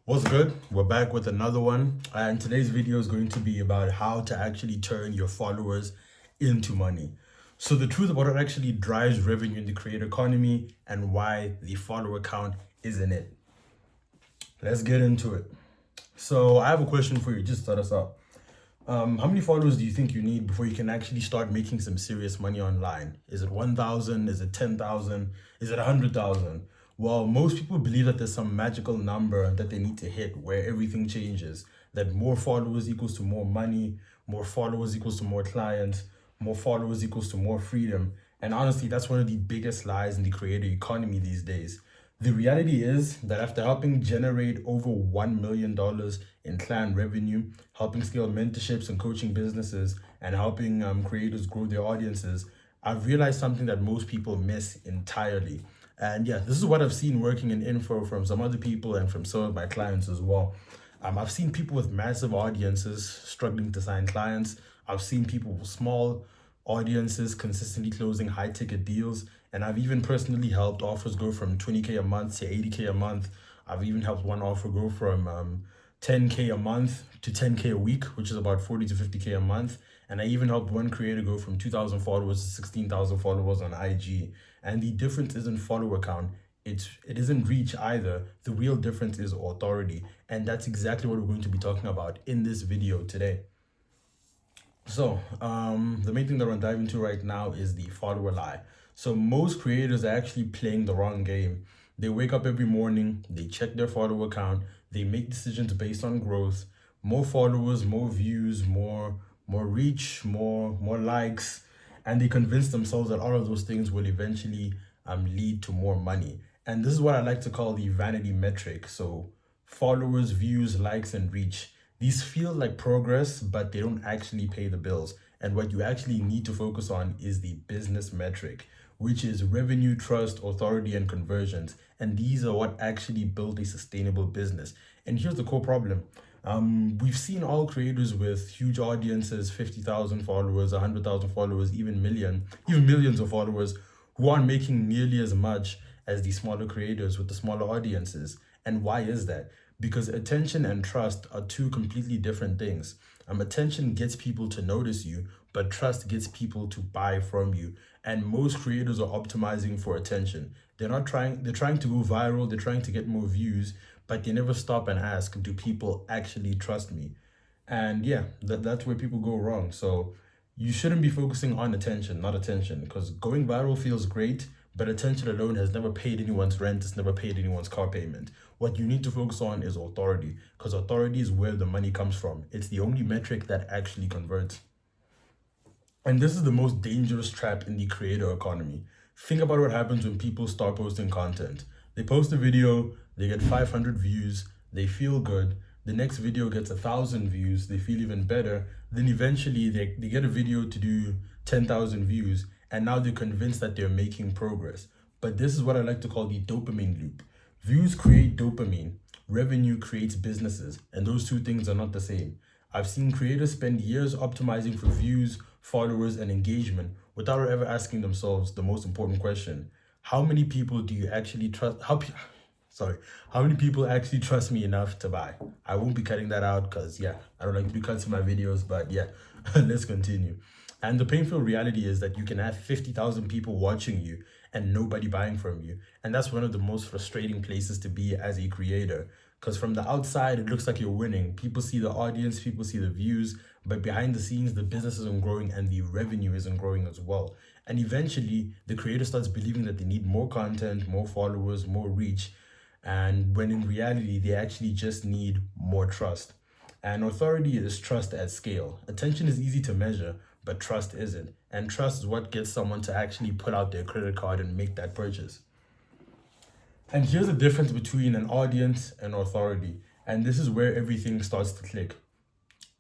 What's good? We're back with another one, and today's video is going to be about how to actually turn your followers into money. So the truth about what actually drives revenue in the creator economy and why the follower count isn't it. Let's get into it. So I have a question for you, just to start us out. How many followers do you think you need before you can actually start making some serious money online? Is it 1,000? Is it 10,000? Is it 100,000? Well, most people believe that there's some magical number that they need to hit where everything changes. That more followers equals to more money, more followers equals to more clients, more followers equals to more freedom. And honestly, that's one of the biggest lies in the creator economy these days. The reality is that after helping generate over $1 million in client revenue, helping scale mentorships and coaching businesses, and helping creators grow their audiences, I've realized something that most people miss entirely. And yeah, this is what I've seen working in info from some other people and from some of my clients as well. I've seen people with massive audiences struggling to sign clients. I've seen people with small audiences consistently closing high ticket deals. And I've even personally helped offers go from 20K a month to 80K a month. I've even helped one offer go from 10K a month to 10K a week, which is about 40 to 50K a month. And I even helped one creator go from 2,000 followers to 16,000 followers on IG. And the difference isn't follower count. It isn't reach either. The real difference is authority. And that's exactly what we're going to be talking about in this video today. So, the main thing that we're diving into right now is the follower lie. So most creators are actually playing the wrong game. They wake up every morning, they check their follower count, they make decisions based on growth, more followers, more views, more reach, more likes, and they convince themselves that all of those things will eventually lead to more money. And this is what I like to call the vanity metric. So followers, views, likes, and reach. These feel like progress, but they don't actually pay the bills. And what you actually need to focus on is the business metric, which is revenue, trust, authority, and conversions. And these are what actually build a sustainable business. And here's the core problem. We've seen all creators with huge audiences, 50,000 followers, 100,000 followers, even millions of followers who aren't making nearly as much as the smaller creators with the smaller audiences. And why is that? Because attention and trust are two completely different things. Attention gets people to notice you, but trust gets people to buy from you. And most creators are optimizing for attention. They're trying to go viral, they're trying to get more views, but they never stop and ask, do people actually trust me? And yeah, that's where people go wrong. So you shouldn't be focusing on attention, not attention, because going viral feels great, but attention alone has never paid anyone's rent, it's never paid anyone's car payment. What you need to focus on is authority, because authority is where the money comes from. It's the only metric that actually converts. And this is the most dangerous trap in the creator economy. Think about what happens when people start posting content. They post a video, they get 500 views, they feel good. The next video gets 1,000 views, they feel even better. Then eventually they get a video to do 10,000 views, and now they're convinced that they're making progress. But this is what I like to call the dopamine loop. Views create dopamine, revenue creates businesses, and those two things are not the same. I've seen creators spend years optimizing for views, followers, and engagement without ever asking themselves the most important question. How many people do you actually trust? How many people actually trust me enough to buy? I won't be cutting that out because, yeah, I don't like to do cuts in my videos, but yeah, let's continue. And the painful reality is that you can have 50,000 people watching you and nobody buying from you. And that's one of the most frustrating places to be as a creator. Because from the outside, it looks like you're winning. People see the audience, people see the views, but behind the scenes, the business isn't growing and the revenue isn't growing as well. And eventually, the creator starts believing that they need more content, more followers, more reach. And when in reality, they actually just need more trust. And authority is trust at scale. Attention is easy to measure, but trust isn't. And trust is what gets someone to actually pull out their credit card and make that purchase. And here's the difference between an audience and authority. And this is where everything starts to click.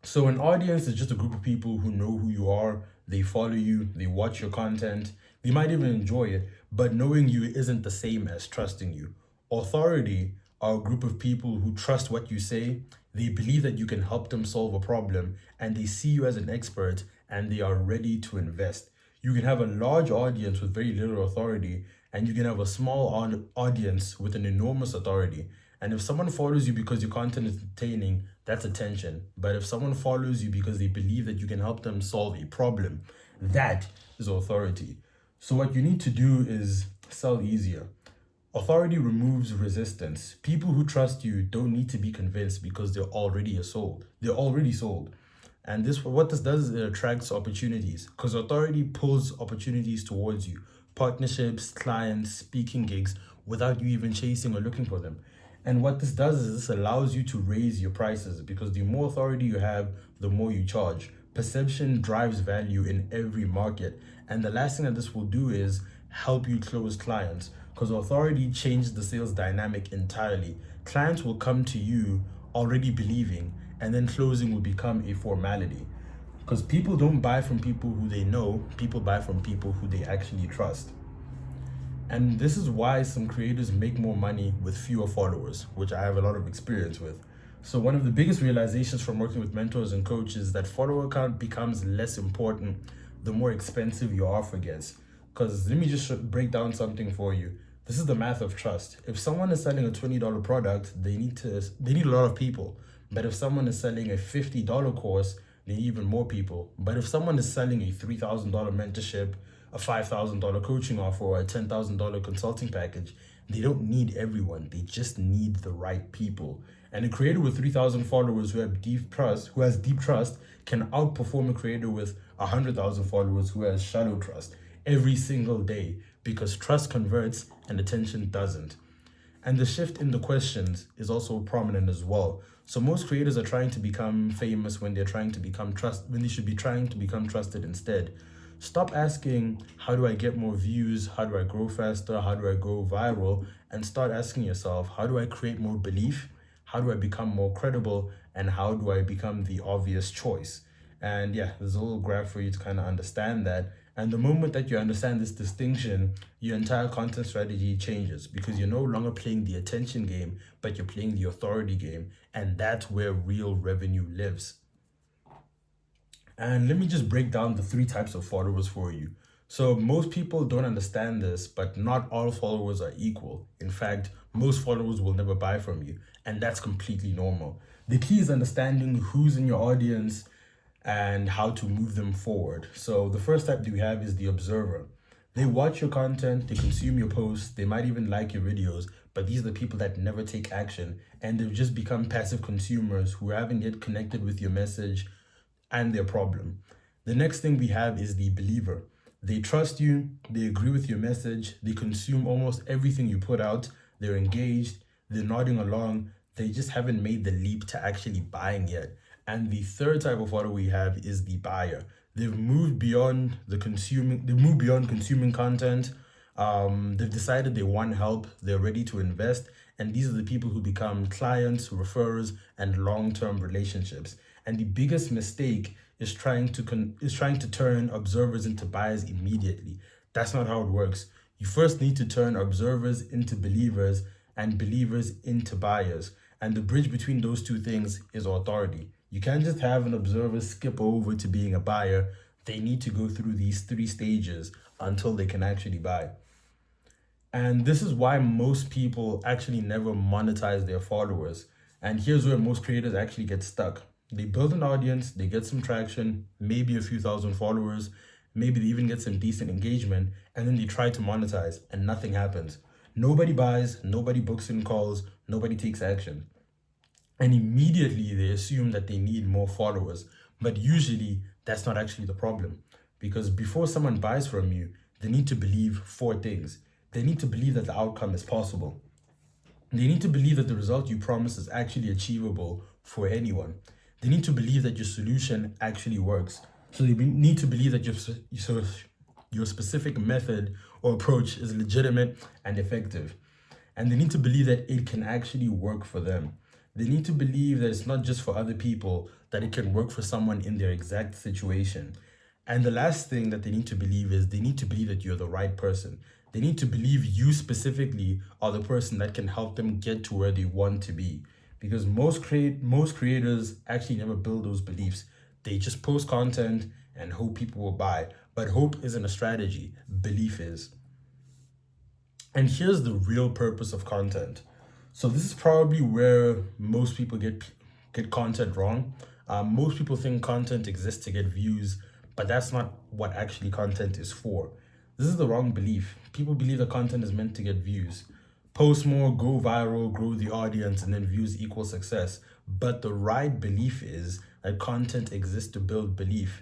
So an audience is just a group of people who know who you are, they follow you, they watch your content, they might even enjoy it, but knowing you isn't the same as trusting you. Authority are a group of people who trust what you say, they believe that you can help them solve a problem, and they see you as an expert and they are ready to invest. You can have a large audience with very little authority, and you can have a small audience with an enormous authority. And if someone follows you because your content is entertaining, that's attention. But if someone follows you because they believe that you can help them solve a problem, that is authority. So what you need to do is sell easier. Authority removes resistance. People who trust you don't need to be convinced because they're already sold. They're already sold. And what this does is it attracts opportunities because authority pulls opportunities towards you. Partnerships, clients, speaking gigs without you even chasing or looking for them. And what this does is this allows you to raise your prices because the more authority you have, the more you charge. Perception drives value in every market. And the last thing that this will do is help you close clients because authority changes the sales dynamic entirely. Clients will come to you already believing, and then closing will become a formality. Because people don't buy from people who they know, people buy from people who they actually trust. And this is why some creators make more money with fewer followers, which I have a lot of experience with. So one of the biggest realizations from working with mentors and coaches is that follower count becomes less important the more expensive your offer gets. Because let me just break down something for you. This is the math of trust. If someone is selling a $20 product, they need a lot of people. But if someone is selling a $50 course, they need even more people. But if someone is selling a $3,000 mentorship, a $5,000 coaching offer, or a $10,000 consulting package, they don't need everyone. They just need the right people. And a creator with 3,000 followers who has deep trust, can outperform a creator with 100,000 followers who has shallow trust every single day because trust converts and attention doesn't. And the shift in the questions is also prominent as well. So most creators are trying to become famous when when they should be trying to become trusted instead. Stop asking, how do I get more views? How do I grow faster? How do I go viral? And start asking yourself, how do I create more belief? How do I become more credible? And how do I become the obvious choice? And yeah, there's a little graph for you to kind of understand that. And the moment that you understand this distinction, your entire content strategy changes because you're no longer playing the attention game, but you're playing the authority game. And that's where real revenue lives. And let me just break down the three types of followers for you. So most people don't understand this, but not all followers are equal. In fact, most followers will never buy from you, and that's completely normal. The key is understanding who's in your audience and how to move them forward. So the first type that we have is the observer. They watch your content, they consume your posts, they might even like your videos, but these are the people that never take action and they've just become passive consumers who haven't yet connected with your message and their problem. The next thing we have is the believer. They trust you, they agree with your message, they consume almost everything you put out, they're engaged, they're nodding along, they just haven't made the leap to actually buying yet. And the third type of follower we have is the buyer. They've moved beyond consuming content. They've decided they want help, they're ready to invest, and these are the people who become clients, referrers, and long-term relationships. And the biggest mistake is trying to turn observers into buyers immediately. That's not how it works. You first need to turn observers into believers and believers into buyers. And the bridge between those two things is authority. You can't just have an observer skip over to being a buyer. They need to go through these three stages until they can actually buy. And this is why most people actually never monetize their followers. And here's where most creators actually get stuck. They build an audience, they get some traction, maybe a few thousand followers, maybe they even get some decent engagement, and then they try to monetize and nothing happens. Nobody buys, nobody books in calls, nobody takes action. And immediately they assume that they need more followers. But usually that's not actually the problem. Because before someone buys from you, they need to believe four things. They need to believe that the outcome is possible. They need to believe that the result you promise is actually achievable for anyone. They need to believe that your solution actually works. So they need to believe that your specific method or approach is legitimate and effective. And they need to believe that it can actually work for them. They need to believe that it's not just for other people, that it can work for someone in their exact situation. And the last thing that they need to believe is they need to believe that you're the right person. They need to believe you specifically are the person that can help them get to where they want to be. Because most creators actually never build those beliefs. They just post content and hope people will buy. But hope isn't a strategy, belief is. And here's the real purpose of content. So this is probably where most people get content wrong. Most people think content exists to get views, but that's not what actually content is for. This is the wrong belief. People believe that content is meant to get views. Post more, go viral, grow the audience, and then views equal success. But the right belief is that content exists to build belief.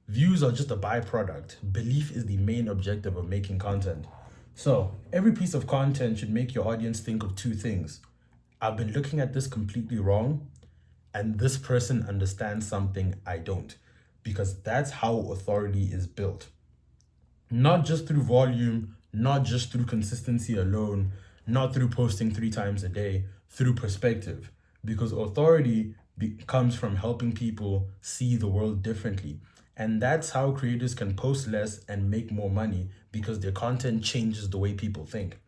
Views are just a byproduct. Belief is the main objective of making content. So, every piece of content should make your audience think of two things. I've been looking at this completely wrong, and this person understands something I don't. Because that's how authority is built. Not just through volume, not just through consistency alone, not through posting 3 times a day, through perspective. Because authority comes from helping people see the world differently. And that's how creators can post less and make more money because their content changes the way people think.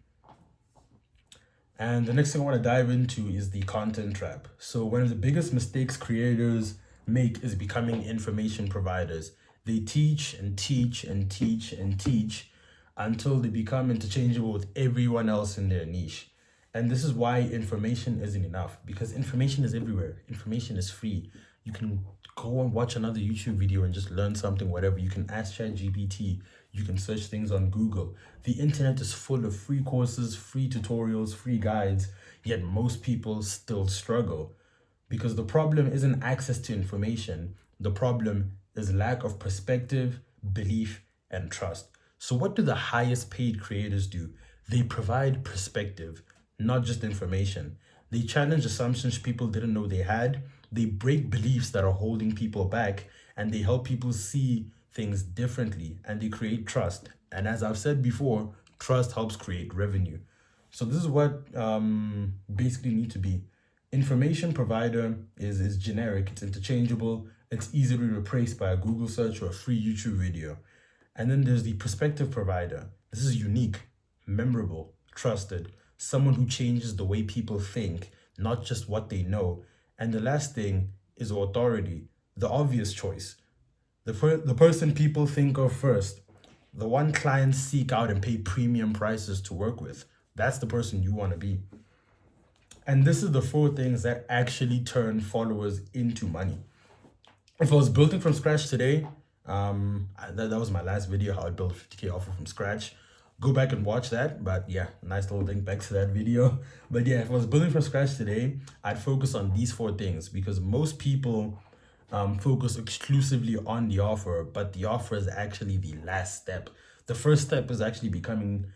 And the next thing I want to dive into is the content trap. So, one of the biggest mistakes creators make is becoming information providers. They teach and teach and teach and teach until they become interchangeable with everyone else in their niche. And this is why information isn't enough, because information is everywhere. Information is free. You can go and watch another YouTube video and just learn something, whatever. You can ask ChatGPT. You can search things on Google. The internet is full of free courses, free tutorials, free guides, yet most people still struggle. Because the problem isn't access to information. The problem is lack of perspective, belief, and trust. So what do the highest paid creators do? They provide perspective, not just information. They challenge assumptions people didn't know they had. They break beliefs that are holding people back, and they help people see things differently, and they create trust. And as I've said before, trust helps create revenue. So this is what basically need to be. Information provider is generic, it's interchangeable, it's easily replaced by a Google search or a free YouTube video. And then there's the perspective provider. This is unique, memorable, trusted, someone who changes the way people think, not just what they know. And the last thing is authority, the obvious choice. The person people think of first, the one clients seek out and pay premium prices to work with. That's the person you want to be. And this is the 4 things that actually turn followers into money. If I was building from scratch today, that was my last video, how I built 50K offer from scratch. Go back and watch that. But yeah, nice little link back to that video. But yeah, if I was building from scratch today, I'd focus on these 4 things, because most people focus exclusively on the offer, but the offer is actually the last step. The first step is actually becoming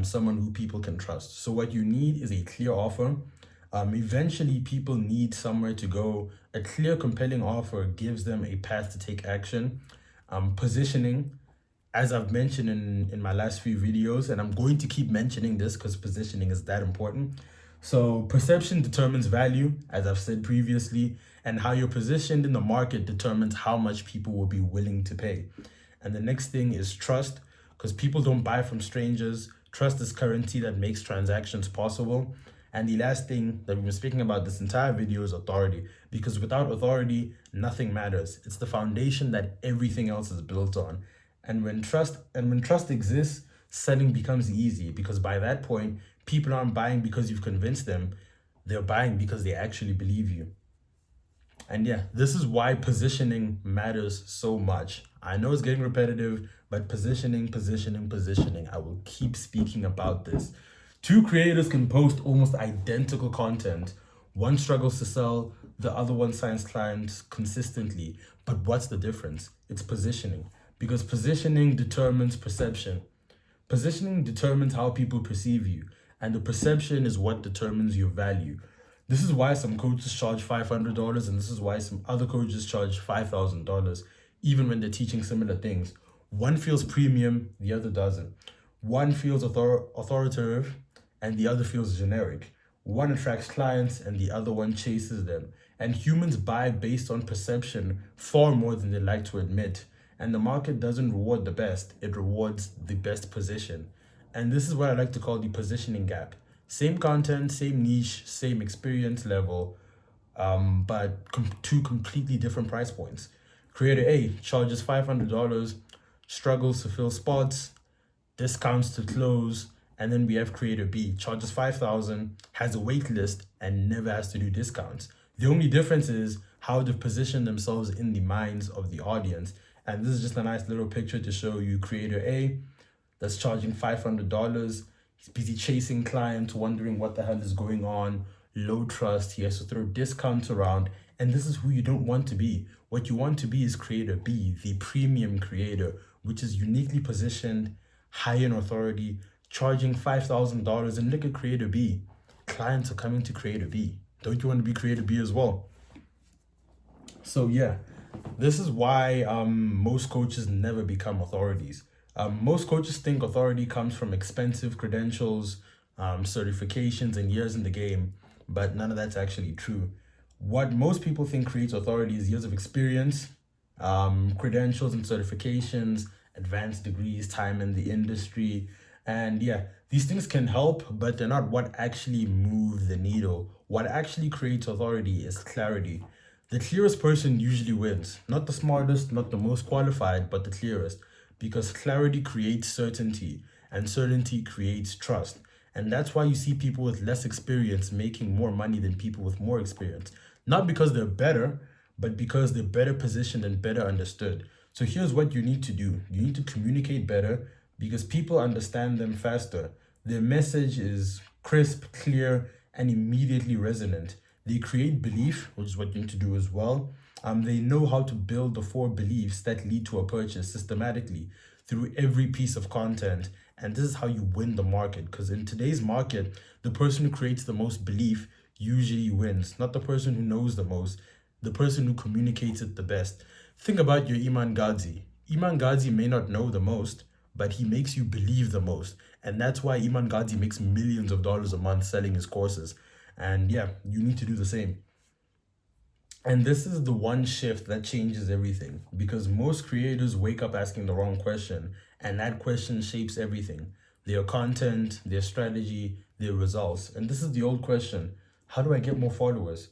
someone who people can trust. So what you need is a clear offer. Eventually, people need somewhere to go. A clear, compelling offer gives them a path to take action. Positioning, as I've mentioned in my last few videos, and I'm going to keep mentioning this because positioning is that important. So perception determines value, as I've said previously, and how you're positioned in the market determines how much people will be willing to pay. And the next thing is trust, because people don't buy from strangers. Trust is currency that makes transactions possible. And the last thing that we've been speaking about this entire video is authority, because without authority, nothing matters. It's the foundation that everything else is built on. And when trust exists, selling becomes easy, because by that point, people aren't buying because you've convinced them. They're buying because they actually believe you. And yeah, this is why positioning matters so much. I know it's getting repetitive, but positioning. I will keep speaking about this. 2 creators can post almost identical content. One struggles to sell, the other one signs clients consistently. But what's the difference? It's positioning. Because positioning determines perception. Positioning determines how people perceive you, and the perception is what determines your value. This is why some coaches charge $500, and this is why some other coaches charge $5,000, even when they're teaching similar things. One feels premium, the other doesn't. One feels authoritative, and the other feels generic. One attracts clients, and the other one chases them. And humans buy based on perception far more than they like to admit. And the market doesn't reward the best, it rewards the best position. And this is what I like to call the positioning gap. Same content, same niche, same experience level, but 2 completely different price points. Creator A charges $500, struggles to fill spots, discounts to close, And then we have creator B, charges 5,000, has a wait list, and never has to do discounts. The only difference is how they've positioned themselves in the minds of the audience. And this is just a nice little picture to show you creator A that's charging $500. He's busy chasing clients, wondering what the hell is going on, low trust. He has to throw discounts around. And this is who you don't want to be. What you want to be is creator B, the premium creator, which is uniquely positioned, high in authority, charging $5,000. And look at creator B. Clients are coming to creator B. Don't you want to be creator B as well? So yeah, this is why most coaches never become authorities. Most coaches think authority comes from expensive credentials, certifications, and years in the game, but none of that's actually true. What most people think creates authority is years of experience, credentials and certifications, advanced degrees, time in the industry. And yeah, these things can help, but they're not what actually move the needle. What actually creates authority is clarity. The clearest person usually wins. Not the smartest, not the most qualified, but the clearest. Because clarity creates certainty, and certainty creates trust. And that's why you see people with less experience making more money than people with more experience. Not because they're better, but because they're better positioned and better understood. So here's what you need to do. You need to communicate better because people understand them faster. Their message is crisp, clear, and immediately resonant. They create belief, which is what you need to do as well. They know how to build the 4 beliefs that lead to a purchase systematically through every piece of content. And this is how you win the market. Because in today's market, the person who creates the most belief usually wins, not the person who knows the most, the person who communicates it the best. Think about your Iman Ghazi. Iman Ghazi may not know the most, but he makes you believe the most. And that's why Iman Ghazi makes millions of dollars a month selling his courses. And yeah, you need to do the same. And this is the one shift that changes everything because most creators wake up asking the wrong question, and that question shapes everything: their content, their strategy, their results. And this is the old question: how do I get more followers?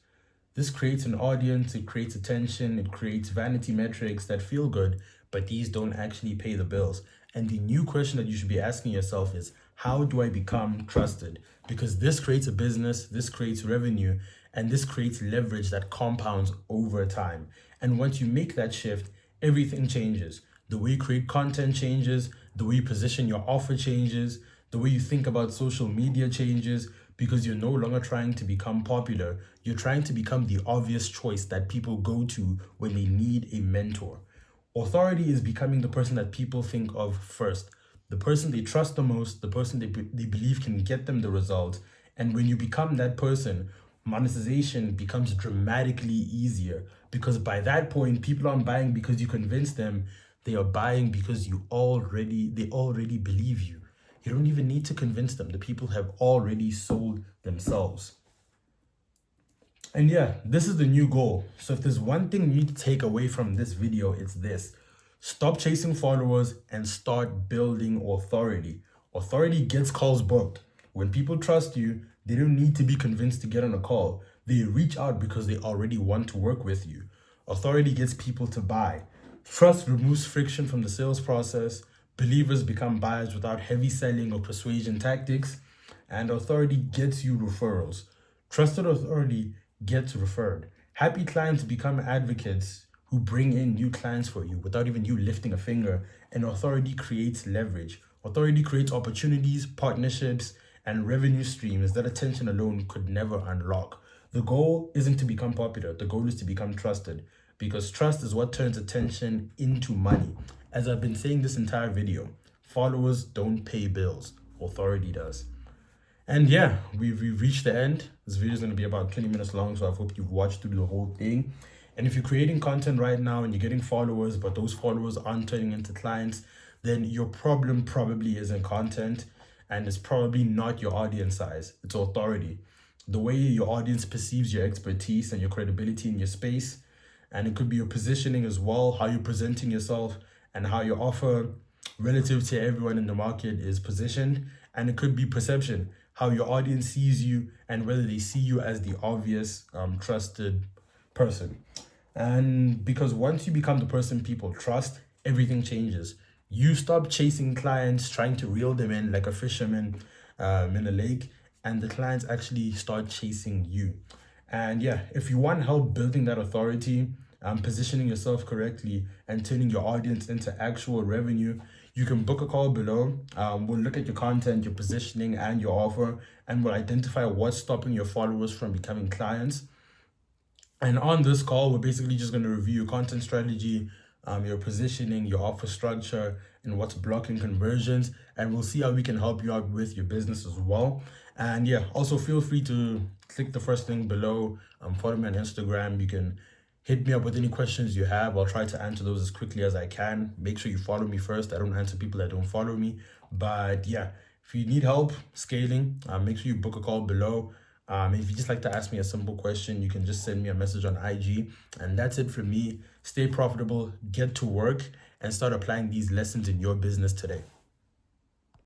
This creates an audience, it creates attention, it creates vanity metrics that feel good, but these don't actually pay the bills. And the new question that you should be asking yourself is, how do I become trusted? Because this creates a business, this creates revenue, and this creates leverage that compounds over time. And once you make that shift, everything changes. The way you create content changes, the way you position your offer changes, the way you think about social media changes, because you're no longer trying to become popular. You're trying to become the obvious choice that people go to when they need a mentor. Authority is becoming the person that people think of first, the person they trust the most, the person they believe can get them the results. And when you become that person, monetization becomes dramatically easier because by that point, people aren't buying because you convince them. They are buying because they already believe you. You don't even need to convince them. The people have already sold themselves. And yeah, this is the new goal. So if there's one thing you need to take away from this video, it's this: stop chasing followers and start building authority. Authority gets calls booked. When people trust you, they don't need to be convinced to get on a call. They reach out because they already want to work with you. Authority gets people to buy. Trust removes friction from the sales process. Believers become buyers without heavy selling or persuasion tactics. And authority gets you referrals. Trusted authority gets referred. Happy clients become advocates who bring in new clients for you without even you lifting a finger. And authority creates leverage. Authority creates opportunities, partnerships, and revenue streams that attention alone could never unlock. The goal isn't to become popular. The goal is to become trusted, because trust is what turns attention into money. As I've been saying this entire video, followers don't pay bills. Authority does. And yeah, we've reached the end. This video is going to be about 20 minutes long, so I hope you've watched through the whole thing. And if you're creating content right now and you're getting followers, but those followers aren't turning into clients, then your problem probably isn't content, and it's probably not your audience size. It's authority. The way your audience perceives your expertise and your credibility in your space. And it could be your positioning as well, how you're presenting yourself and how your offer relative to everyone in the market is positioned. And it could be perception, how your audience sees you and whether they see you as the obvious, trusted person. And because once you become the person people trust, everything changes. You stop chasing clients, trying to reel them in like a fisherman, in a lake, and the clients actually start chasing you. And yeah, if you want help building that authority, positioning yourself correctly, and turning your audience into actual revenue, you can book a call below. We'll look at your content, your positioning, and your offer, and we'll identify what's stopping your followers from becoming clients. And on this call, we're basically just going to review your content strategy, your positioning, your offer structure, and what's blocking conversions. And we'll see how we can help you out with your business as well. And yeah, also feel free to click the first link below. Follow me on Instagram. You can hit me up with any questions you have. I'll try to answer those as quickly as I can. Make sure you follow me first. I don't answer people that don't follow me. But yeah, if you need help scaling, make sure you book a call below. If you just like to ask me a simple question, you can just send me a message on IG. And that's it for me. Stay profitable, get to work, and start applying these lessons in your business today.